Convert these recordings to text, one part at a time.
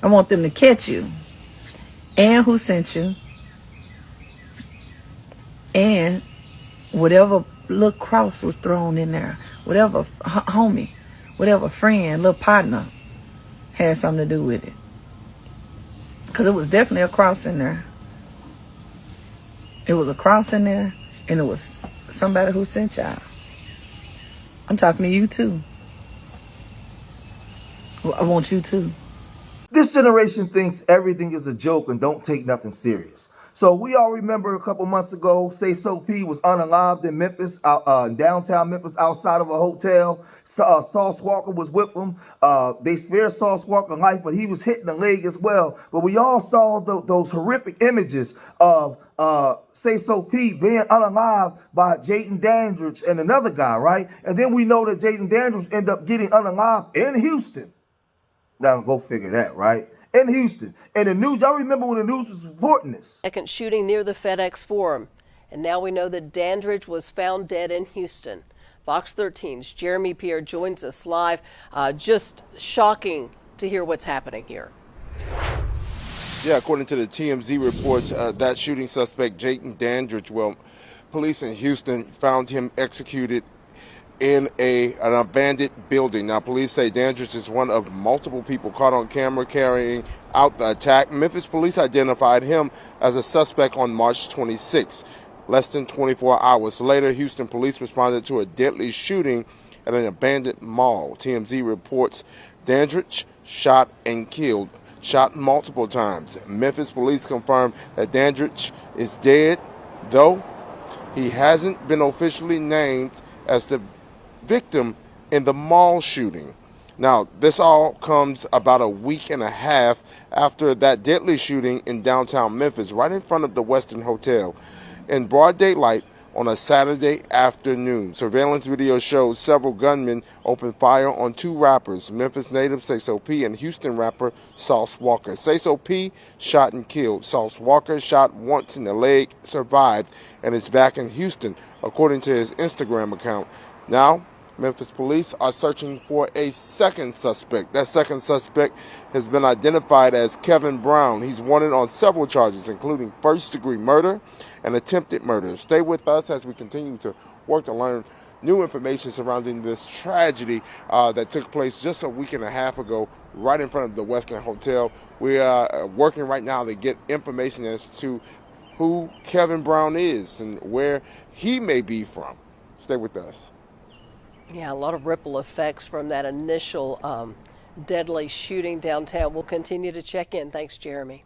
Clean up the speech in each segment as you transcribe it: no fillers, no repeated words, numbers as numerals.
I want them to catch you and who sent you and whatever little cross was thrown in there, whatever homie, whatever friend, little partner had something to do with it. Because it was definitely a cross in there. It was a cross in there, and it was somebody who sent y'all. I'm talking to you too. I want you too. This generation thinks everything is a joke and don't take nothing serious. So we all remember a couple months ago, Sayso P was unalived in Memphis, downtown Memphis, outside of a hotel. Sauce Walka was with him. They spared Sauce Walka life, but he was hit in the leg as well. But we all saw those horrific images of Sayso P being unalived by Jaden Dandridge and another guy, right? And then we know that Jaden Dandridge ended up getting unalived in Houston. Now go figure that, right? In Houston. And the news, y'all remember when the news was reporting this? Second shooting near the FedEx Forum. And now we know that Dandridge was found dead in Houston. Fox 13's Jeremy Pierre joins us live. Just shocking to hear what's happening here. Yeah, according to the TMZ reports, that shooting suspect, Jaden Dandridge, well, police in Houston found him executed in an abandoned building. Now, police say Dandridge is one of multiple people caught on camera carrying out the attack. Memphis police identified him as a suspect on March 26. Less than 24 hours later, Houston police responded to a deadly shooting at an abandoned mall. TMZ reports Dandridge shot multiple times. Memphis police confirmed that Dandridge is dead, though he hasn't been officially named as the victim in the mall shooting. Now, this all comes about a week and a half after that deadly shooting in downtown Memphis, right in front of the Westin Hotel, in broad daylight on a Saturday afternoon. Surveillance video shows several gunmen open fire on two rappers, Memphis native Sayso P and Houston rapper Sauce Walka. Sayso P shot and killed. Sauce Walka shot once in the leg, survived, and is back in Houston, according to his Instagram account. Now, Memphis police are searching for a second suspect. That second suspect has been identified as Kevin Brown. He's wanted on several charges, including first-degree murder and attempted murder. Stay with us as we continue to work to learn new information surrounding this tragedy that took place just a week and a half ago right in front of the Westin Hotel. We are working right now to get information as to who Kevin Brown is and where he may be from. Stay with us. Yeah, a lot of ripple effects from that initial deadly shooting downtown. We'll continue to check in. Thanks, Jeremy.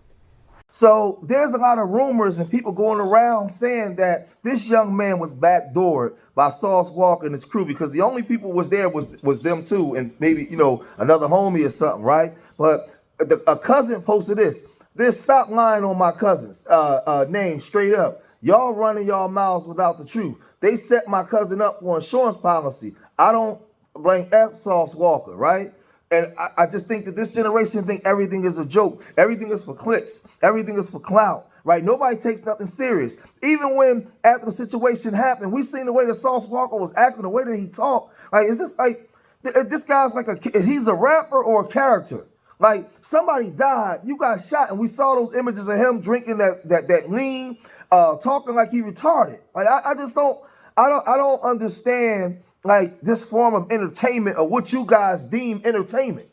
So there's a lot of rumors and people going around saying that this young man was backdoored by Sauce Walka and his crew because the only people was there was them two and maybe, another homie or something, right? But a cousin posted this. Stop lying on my cousin's name straight up. Y'all running y'all mouths without the truth. They set my cousin up for insurance policy. I don't blame Sauce Walka, right? And I just think that this generation think everything is a joke. Everything is for clicks. Everything is for clout, right? Nobody takes nothing serious. Even when after the situation happened, we seen the way that Sauce Walka was acting, the way that he talked. Like, is this like, this guy's like he's a rapper or a character? Like, somebody died, you got shot, and we saw those images of him drinking that lean, talking like he retarded. Like, I don't understand like this form of entertainment or what you guys deem entertainment,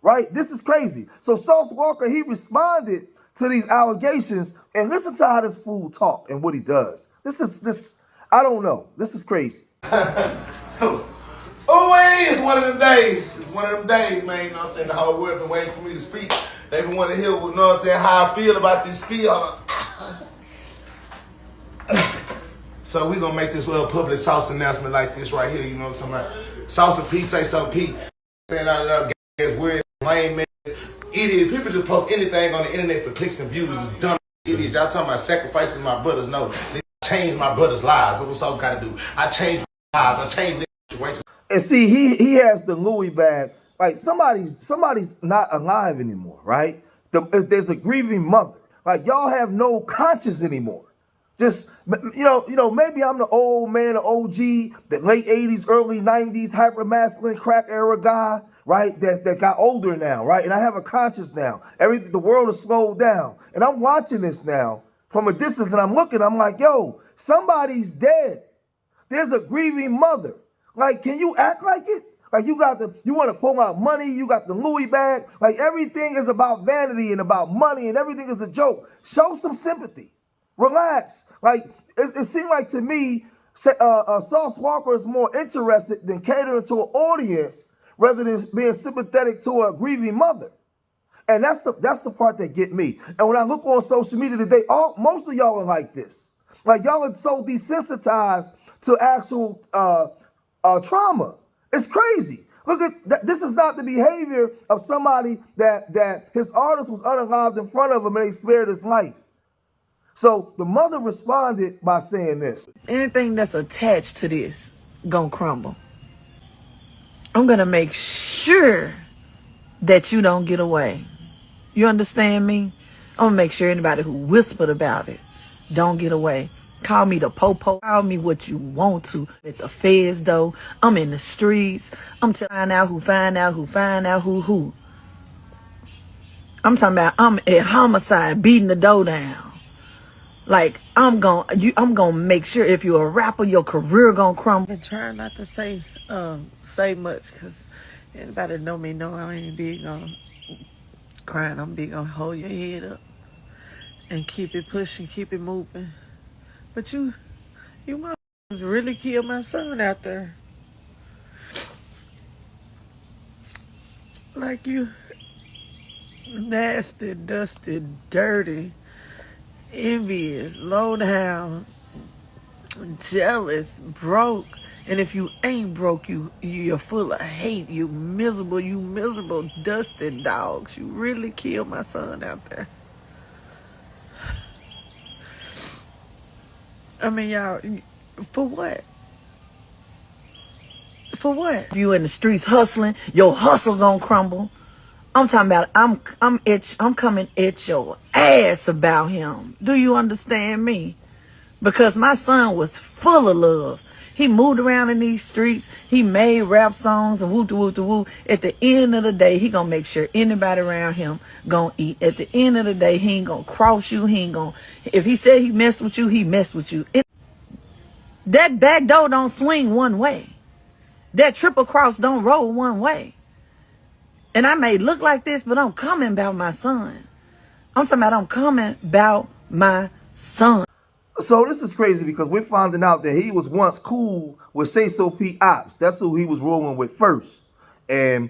right? This is crazy. So Sauce Walka, he responded to these allegations, and listen to how this fool talk and what he does. I don't know. This is crazy. It's one of them days. It's one of them days, man. You know what I'm saying? The whole world been waiting for me to speak. They been wanting to hear, you know what I'm saying, how I feel about this spiel. So we gonna make this little public Sauce announcement like this right here, you know what I'm talking about? Sauce and P, Sayso P. Man, out of that weird, lame, man. Idiots. People just post anything on the internet for clicks and views. Dumb idiots. Y'all talking about sacrificing my brothers. No, they changed my brothers' lives. That's what Sauce gotta do. I changed my lives. I changed their situation. And see, he has the Louis bag. Like, somebody's not alive anymore, right? There's a grieving mother. Like, y'all have no conscience anymore. Just, maybe I'm the old man, the OG, the late 80s, early 90s, hyper-masculine, crack era guy, right? That got older now, right? And I have a conscience now. The world is slowed down. And I'm watching this now from a distance and I'm looking, I'm like, yo, somebody's dead. There's a grieving mother. Like, can you act like it? Like you want to pull out money, you got the Louis bag. Like everything is about vanity and about money and everything is a joke. Show some sympathy. Relax. Like, it seemed like to me, Sauce Walka is more interested than catering to an audience rather than being sympathetic to a grieving mother. And that's the part that get me. And when I look on social media today, most of y'all are like this. Like y'all are so desensitized to actual trauma. It's crazy. Look at this is not the behavior of somebody that his artist was unalived in front of him and they spared his life. So the mother responded by saying this. Anything that's attached to this gonna crumble. I'm gonna make sure that you don't get away. You understand me? I'm gonna make sure anybody who whispered about it don't get away. Call me the popo. Call me what you want to. At the feds, though, I'm in the streets. I'm find out who find out who find out who. I'm talking about I'm at homicide, beating the door down. Like I'm gonna make sure if you're a rapper, your career gonna crumble. I've been trying not to say much, cause anybody know me know I ain't big on crying. I'm big on hold your head up and keep it pushing, keep it moving. But you motherfuckers really killed my son out there. Like you nasty, dusty, dirty, envious, low down, jealous, broke. And if you ain't broke, you're full of hate. You miserable, dusty dogs. You really killed my son out there. I mean, y'all, for what? For what? If you in the streets hustling, your hustle gonna crumble. I'm talking about I'm coming at your ass about him. Do you understand me? Because my son was full of love. He moved around in these streets. He made rap songs and woo. At the end of the day, he gonna make sure anybody around him gonna eat. At the end of the day, he ain't gonna cross you. If he said he messed with you, he messed with you. That back door don't swing one way. That triple cross don't roll one way. And I may look like this, but I'm coming about my son. I'm talking about I'm coming about my son. So this is crazy because we're finding out that he was once cool with Sayso P Ops. That's who he was rolling with first. And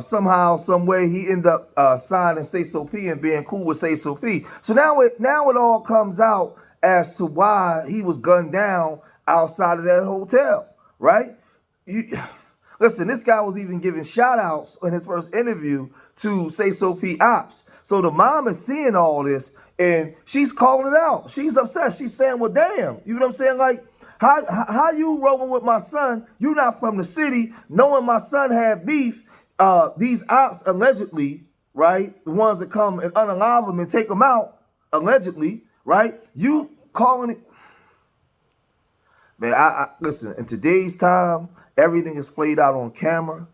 somehow, some way, he ended up signing Sayso P and being cool with Sayso P. So now it all comes out as to why he was gunned down outside of that hotel, right? Listen, this guy was even giving shout outs in his first interview to Sayso P Ops. So the mom is seeing all this and she's calling it out. She's upset. She's saying, well, damn. You know what I'm saying? Like, how you rolling with my son? You not from the city, knowing my son had beef. These ops allegedly, right? The ones that come and unalive him and take him out, allegedly, right? You calling it. Man, I listen, in today's time, everything is played out on camera.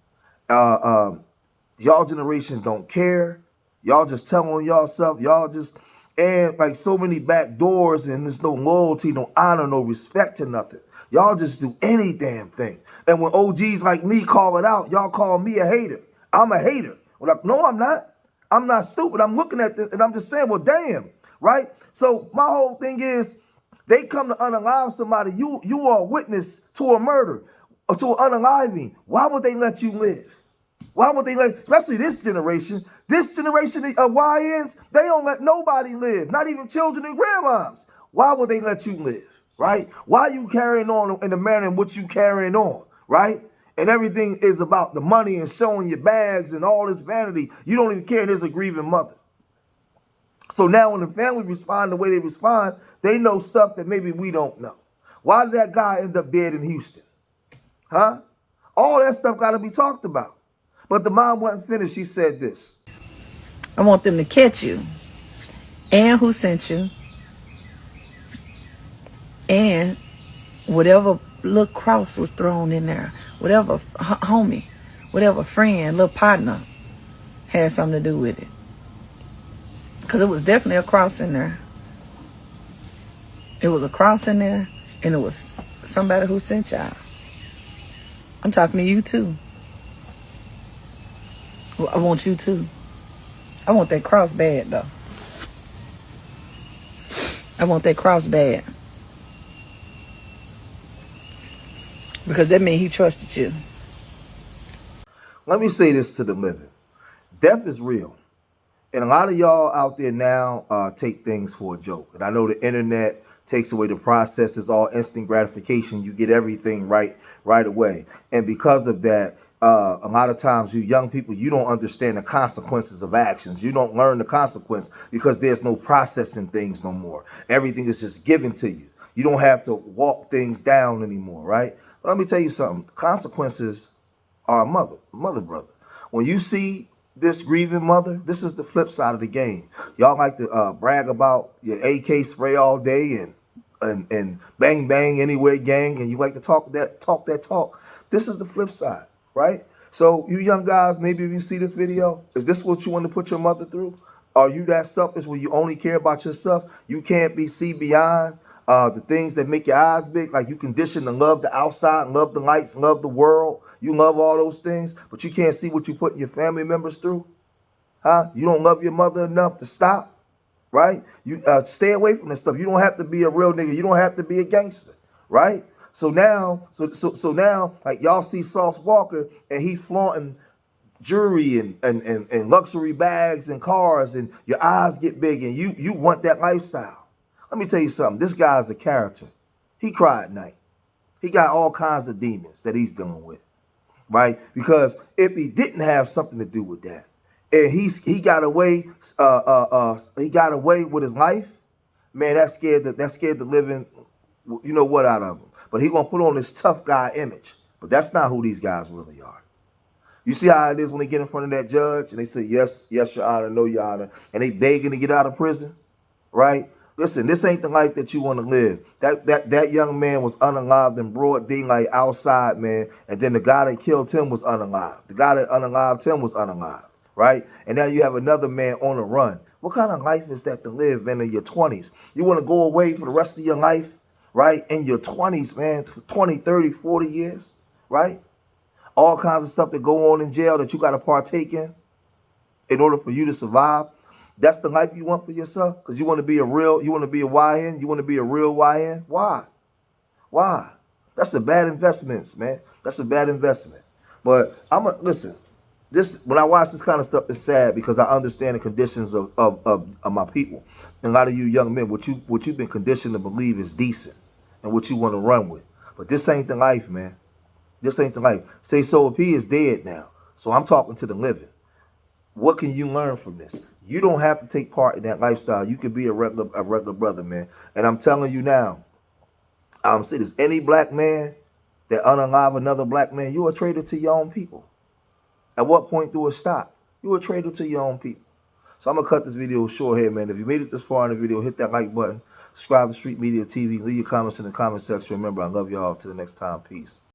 Y'all generation don't care. Y'all just tell on y'allself. Y'all just, and like so many back doors and there's no loyalty, no honor, no respect to nothing. Y'all just do any damn thing. And when OGs like me call it out, y'all call me a hater. I'm a hater. Well, like, no, I'm not. I'm not stupid. I'm looking at this and I'm just saying, well, damn, right? So my whole thing is, they come to unalive somebody. You are a witness to a murder or to an unaliving. Why would they let you live? Why would they especially this generation of YNs, they don't let nobody live, not even children and grandmoms. Why would they let you live, right? Why are you carrying on in the manner in which you carrying on, right? And everything is about the money and showing your bags and all this vanity. You don't even care there's a grieving mother. So now when the family respond the way they respond, they know stuff that maybe we don't know. Why did that guy end up dead in Houston? Huh? All that stuff got to be talked about. But the mom wasn't finished. She said this. I want them to catch you and who sent you and whatever little cross was thrown in there, whatever homie, whatever friend, little partner had something to do with it. Because it was definitely a cross in there. It was a cross in there, and it was somebody who sent y'all. I'm talking to you too. I want you too. I want that cross bad though. I want that cross bad. Because that means he trusted you. Let me say this to the living. Death is real. And a lot of y'all out there now take things for a joke. And I know the internet takes away the process. It's all instant gratification. You get everything right away. And because of that, a lot of times you young people, you don't understand the consequences of actions. You don't learn the consequence because there's no processing things no more. Everything is just given to you. You don't have to walk things down anymore, right? But let me tell you something. Consequences are a mother, brother. When you see this grieving mother, this is the flip side of the game. Y'all like to brag about your AK spray all day and bang bang anywhere gang, and you like to talk that talk. This is the flip side, right? So you young guys, maybe if you see this video, is this what you want to put your mother through? Are you that selfish where you only care about yourself? You can't see beyond the things that make your eyes big, like you conditioned to love the outside, love the lights, love the world. You love all those things, but you can't see what you're putting your family members through. Huh? You don't love your mother enough to stop, right? You stay away from this stuff. You don't have to be a real nigga. You don't have to be a gangster, right? So now, so now, like y'all see Sauce Walka and he flaunting jewelry and luxury bags and cars, and your eyes get big, and you want that lifestyle. Let me tell you something. This guy's a character. He cried at night. He got all kinds of demons that he's dealing with, right? Because if he didn't have something to do with that, and he got away, he got away with his life, man, that scared the living, you know what, out of him. But he gonna put on this tough guy image, but that's not who these guys really are. You see how it is when they get in front of that judge and they say, yes, your honor, no, your honor, and they begging to get out of prison, right? Listen, this ain't the life that you want to live. That young man was unalived in broad daylight outside, man, and then the guy that killed him was unalived. The guy that unalived him was unalived, right? And now you have another man on the run. What kind of life is that to live, man, in your 20s? You want to go away for the rest of your life, right? In your 20s, man, 20, 30, 40 years, right? All kinds of stuff that go on in jail that you got to partake in order for you to survive. That's the life you want for yourself? Because you want to be you want to be a YN? You want to be a real YN? Why? Why? That's a bad investment, man. That's a bad investment. But listen, when I watch this kind of stuff, it's sad because I understand the conditions of my people. And a lot of you young men, what you've been conditioned to believe is decent and what you want to run with. But this ain't the life, man. This ain't the life. Sayso P is dead now. So I'm talking to the living. What can you learn from this? You don't have to take part in that lifestyle. You can be a regular brother, man. And I'm telling you now, see this, any black man that unalive another black man, you're a traitor to your own people. At what point do it stop? You're a traitor to your own people. So I'm going to cut this video short here, man. If you made it this far in the video, hit that like button. Subscribe to Street Media TV. Leave your comments in the comment section. Remember, I love y'all. Till the next time. Peace.